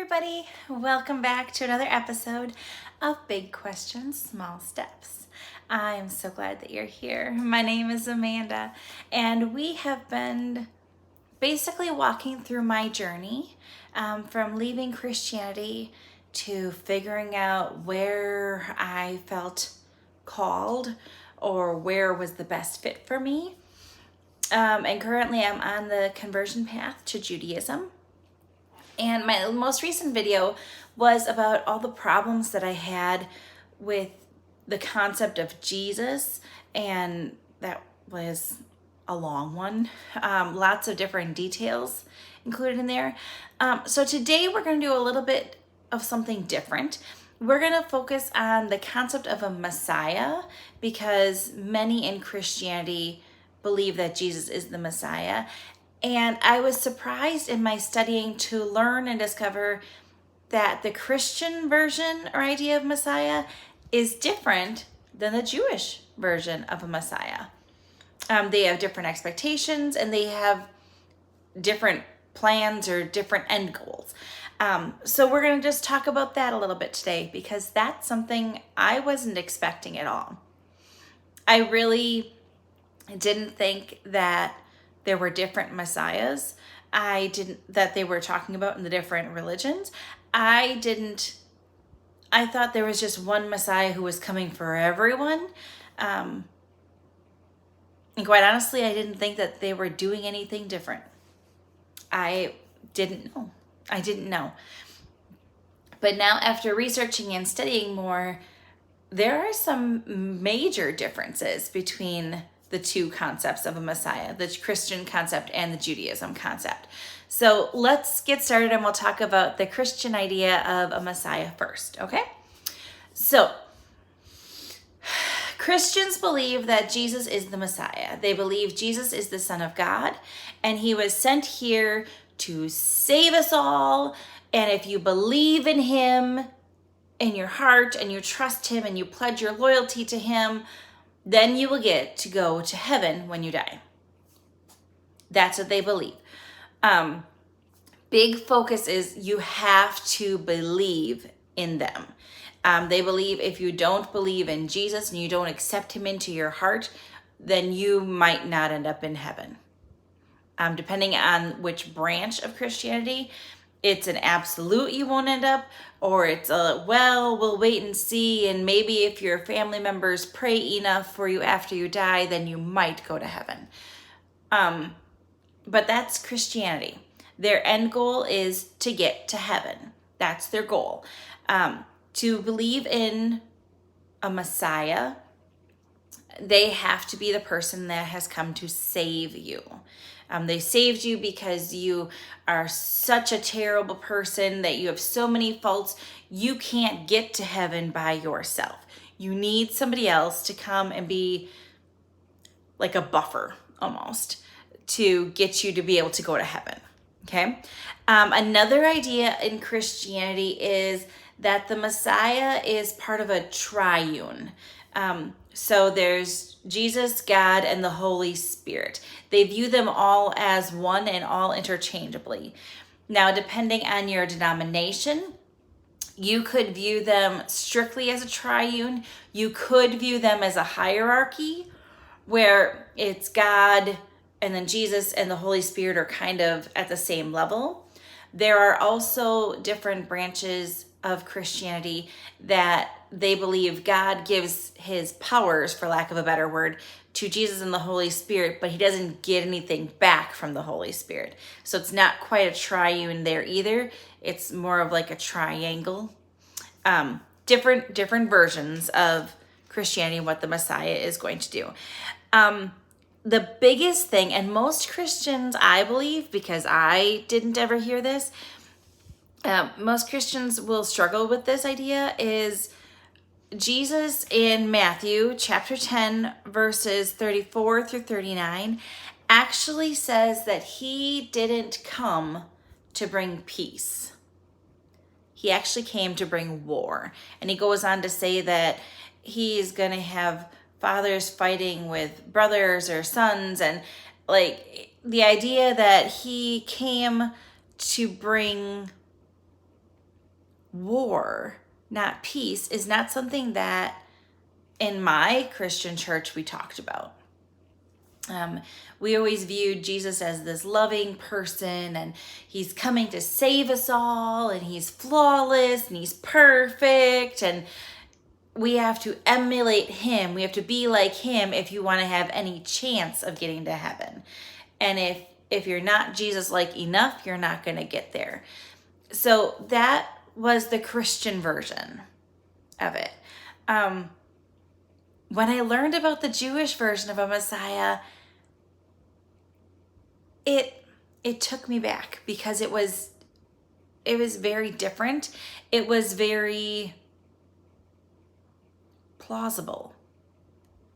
everybody. Welcome back to another episode of Big Questions, Small Steps. I am so glad that you're here. My name is Amanda, and we have been basically walking through my journey from leaving Christianity to figuring out where I felt called or where was the best fit for me. And currently I'm on the conversion path to Judaism. And my most recent video was about all the problems that I had with the concept of Jesus, and that was a long one. Lots of different details included in there. So today we're going to do a little bit of something different. We're going to focus on the concept of a Messiah, because many in Christianity believe that Jesus is the Messiah. And I was surprised in my studying to learn and discover that the Christian version or idea of Messiah is different than the Jewish version of a Messiah. They have different expectations and they have different plans or different end goals. So we're going to just talk about that a little bit today, because that's something I wasn't expecting at all. I really didn't think that there were different messiahs. That they were talking about in the different religions. I thought there was just one Messiah who was coming for everyone. And quite honestly, I didn't think that they were doing anything different. I didn't know. But now, after researching and studying more, there are some major differences between the two concepts of a Messiah, the Christian concept and the Judaism concept. So let's get started, and we'll talk about the Christian idea of a Messiah first, okay? So Christians believe that Jesus is the Messiah. They believe Jesus is the Son of God, and he was sent here to save us all. And if you believe in him in your heart and you trust him and you pledge your loyalty to him, then you will get to go to heaven when you die. That's what they believe. Big focus is you have to believe in them. They believe if you don't believe in Jesus and you don't accept him into your heart, then you might not end up in heaven. Depending on which branch of Christianity, it's an absolute you won't end up, or it's a, well, we'll wait and see, and maybe if your family members pray enough for you after you die, then you might go to heaven. But that's Christianity. Their end goal is to get to heaven. That's their goal. To believe in a Messiah, they have to be the person that has come to save you. They saved you because you are such a terrible person, that you have so many faults, you can't get to heaven by yourself. You need somebody else to come and be like a buffer almost to get you to be able to go to heaven. Okay. Another idea in Christianity is that the Messiah is part of a triune. So there's Jesus, God, and the Holy Spirit. They view them all as one and all interchangeably. Now, depending on your denomination, you could view them strictly as a triune. You could view them as a hierarchy where it's God and then Jesus and the Holy Spirit are kind of at the same level. There are also different branches of Christianity that they believe God gives his powers, for lack of a better word, to Jesus and the Holy Spirit, but he doesn't get anything back from the Holy Spirit. So it's not quite a triune there either. It's more of like a triangle. Different versions of Christianity and what the Messiah is going to do. The biggest thing, and most Christians, I believe, because I didn't ever hear this, most Christians will struggle with this idea, is Jesus in Matthew chapter 10, verses 34 through 39, actually says that he didn't come to bring peace. He actually came to bring war. And he goes on to say that he's going to have fathers fighting with brothers or sons, and like the idea that he came to bring war, not peace, is not something that in my Christian church we talked about. We always viewed Jesus as this loving person, and he's coming to save us all, and he's flawless, and he's perfect, and we have to emulate him. We have to be like him if you want to have any chance of getting to heaven. And if you're not Jesus-like enough, you're not going to get there. So that was the Christian version of it. When I learned about the Jewish version of a Messiah, it took me back, because it was very different. It was very plausible.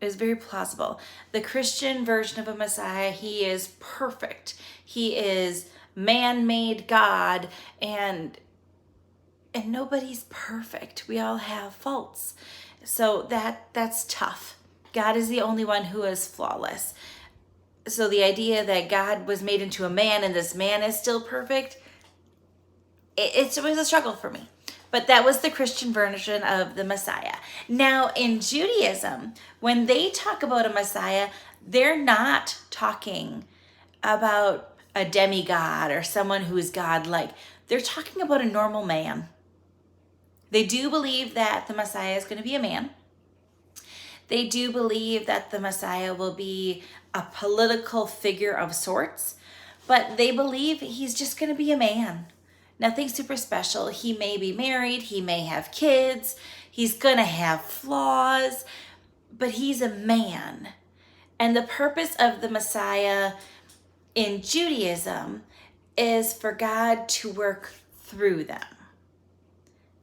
It was very plausible. The Christian version of a Messiah, he is perfect. He is man-made God, and nobody's perfect. We all have faults. So that's tough. God is the only one who is flawless. So the idea that God was made into a man and this man is still perfect, it was a struggle for me. But that was the Christian version of the Messiah. Now, in Judaism, when they talk about a Messiah, they're not talking about a demigod or someone who is God-like. They're talking about a normal man. They do believe that the Messiah is going to be a man. They do believe that the Messiah will be a political figure of sorts, but they believe he's just going to be a man. Nothing super special. He may be married, he may have kids, he's going to have flaws, but he's a man. And the purpose of the Messiah in Judaism is for God to work through them.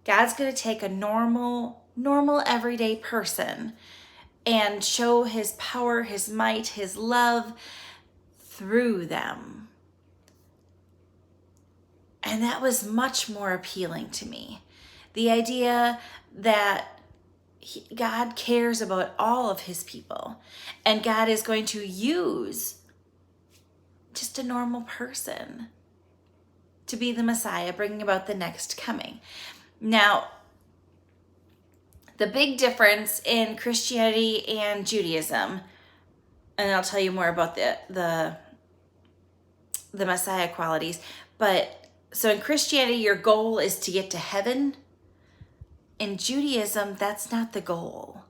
God's going to take a normal everyday person and show his power, his might, his love through them. And that was much more appealing to me. The idea that God cares about all of his people, and God is going to use just a normal person to be the Messiah, bringing about the next coming. Now, the big difference in Christianity and Judaism, and I'll tell you more about the Messiah qualities, but so in Christianity, your goal is to get to heaven. In Judaism, that's not the goal.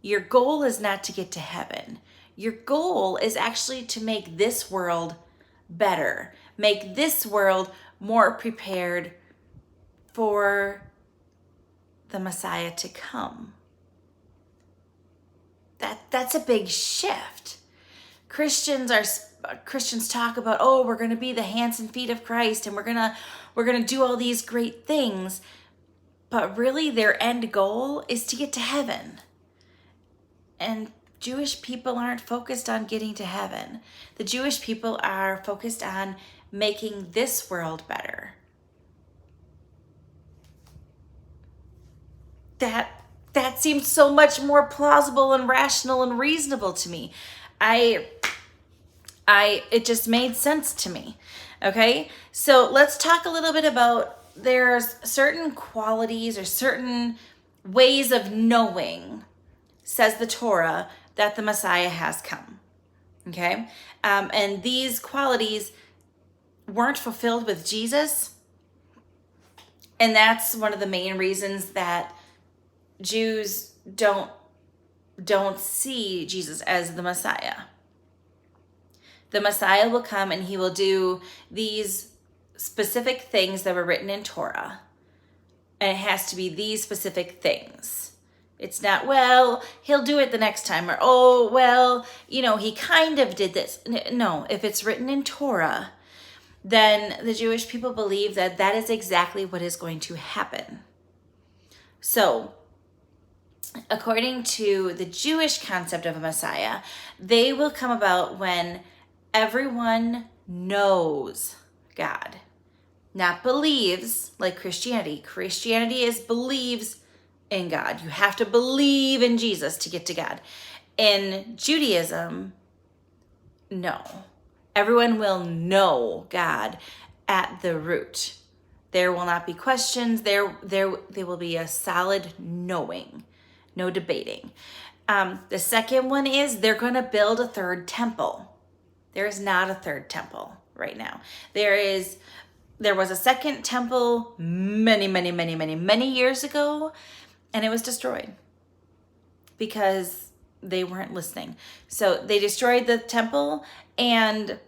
Your goal is not to get to heaven. Your goal is actually to make this world better, make this world more prepared for the Messiah to come. That's a big shift. Christians talk about, oh, we're going to be the hands and feet of Christ, and we're going to do all these great things. But really their end goal is to get to heaven. And Jewish people aren't focused on getting to heaven. The Jewish people are focused on making this world better. That seemed so much more plausible and rational and reasonable to me. It just made sense to me. Okay, so let's talk a little bit about, there's certain qualities or certain ways of knowing, says the Torah, that the Messiah has come. Okay, and these qualities weren't fulfilled with Jesus, and that's one of the main reasons that Jews don't see Jesus as the Messiah. The Messiah will come and he will do these specific things that were written in Torah. And it has to be these specific things. It's not, well, he'll do it the next time, or, oh, well, he kind of did this. No, if it's written in Torah, then the Jewish people believe that that is exactly what is going to happen. So, according to the Jewish concept of a Messiah, they will come about when everyone knows God, not believes like Christianity. Christianity believes in God. You have to believe in Jesus to get to God. In Judaism, no. Everyone will know God at the root. There will not be questions. There will be a solid knowing, no debating. The second one is they're going to build a third temple. There is not a third temple right now. There was a second temple many years ago, and it was destroyed because they weren't listening. So they destroyed the temple, and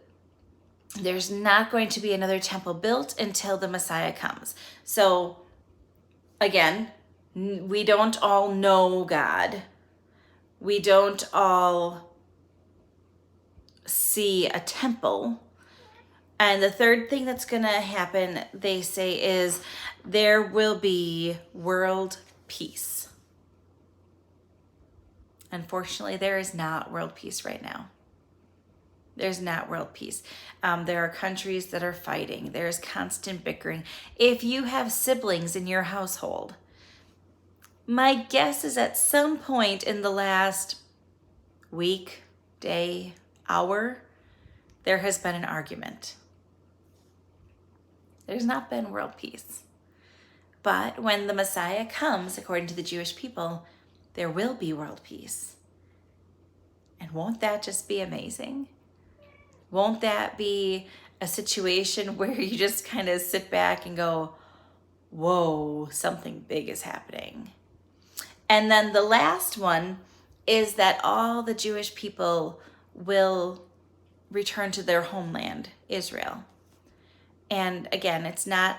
there's not going to be another temple built until the Messiah comes. So again, we don't all know God. We don't all see a temple. And the third thing that's going to happen, they say, is there will be world peace. Unfortunately, there is not world peace right now. There's not world peace. There are countries that are fighting. There's constant bickering. If you have siblings in your household, my guess is at some point in the last week, day, hour, there has been an argument. There's not been world peace. But when the Messiah comes, according to the Jewish people, there will be world peace. And won't that just be amazing? Won't that be a situation where you just kind of sit back and go, whoa, something big is happening? And then the last one is that all the Jewish people will return to their homeland, Israel. And again, it's not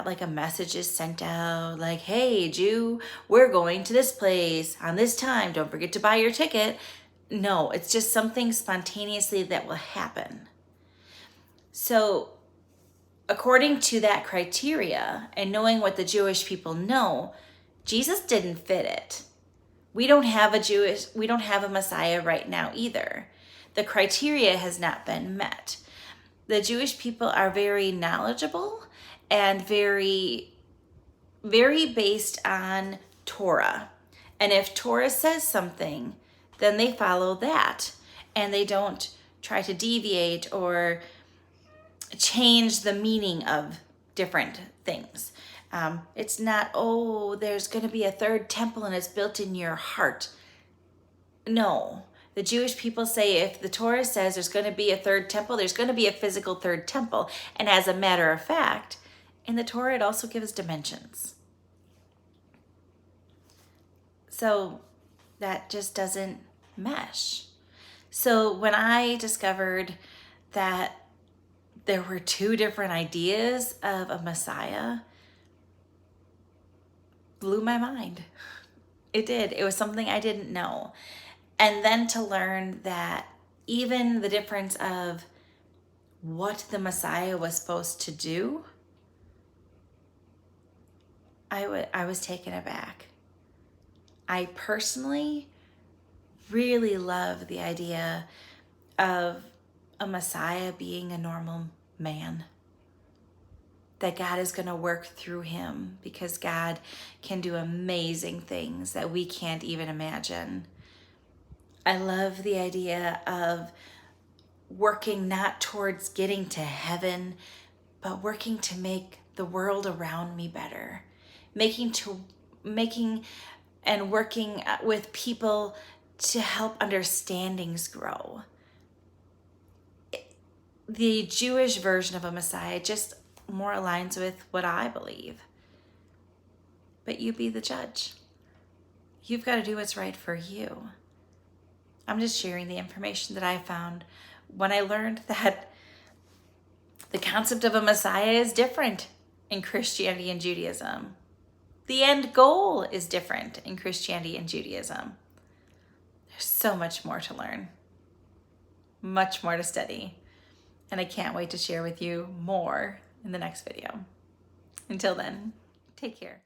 like a message is sent out like, hey, Jew, we're going to this place on this time. Don't forget to buy your ticket. No, it's just something spontaneously that will happen. So according to that criteria and knowing what the Jewish people know, Jesus didn't fit it. We don't have a Messiah right now either. The criteria has not been met. The Jewish people are very knowledgeable and very, very based on Torah. And if Torah says something, then they follow that. And they don't try to deviate or change the meaning of different things. It's not, oh, there's going to be a third temple and it's built in your heart. No. The Jewish people say if the Torah says there's going to be a third temple, there's going to be a physical third temple. And as a matter of fact, in the Torah, it also gives dimensions. So that just doesn't mesh. So when I discovered that there were two different ideas of a Messiah, blew my mind. It did. It was something I didn't know. And then to learn that even the difference of what the Messiah was supposed to do, I was taken aback. I personally really love the idea of a Messiah being a normal man. That God is going to work through him because God can do amazing things that we can't even imagine. I love the idea of working not towards getting to heaven, but working to make the world around me better. Making and working with people to help understandings grow. The Jewish version of a Messiah just more aligns with what I believe. But you be the judge. You've got to do what's right for you. I'm just sharing the information that I found when I learned that the concept of a Messiah is different in Christianity and Judaism. The end goal is different in Christianity and Judaism. There's so much more to learn, much more to study, and I can't wait to share with you more in the next video. Until then, take care.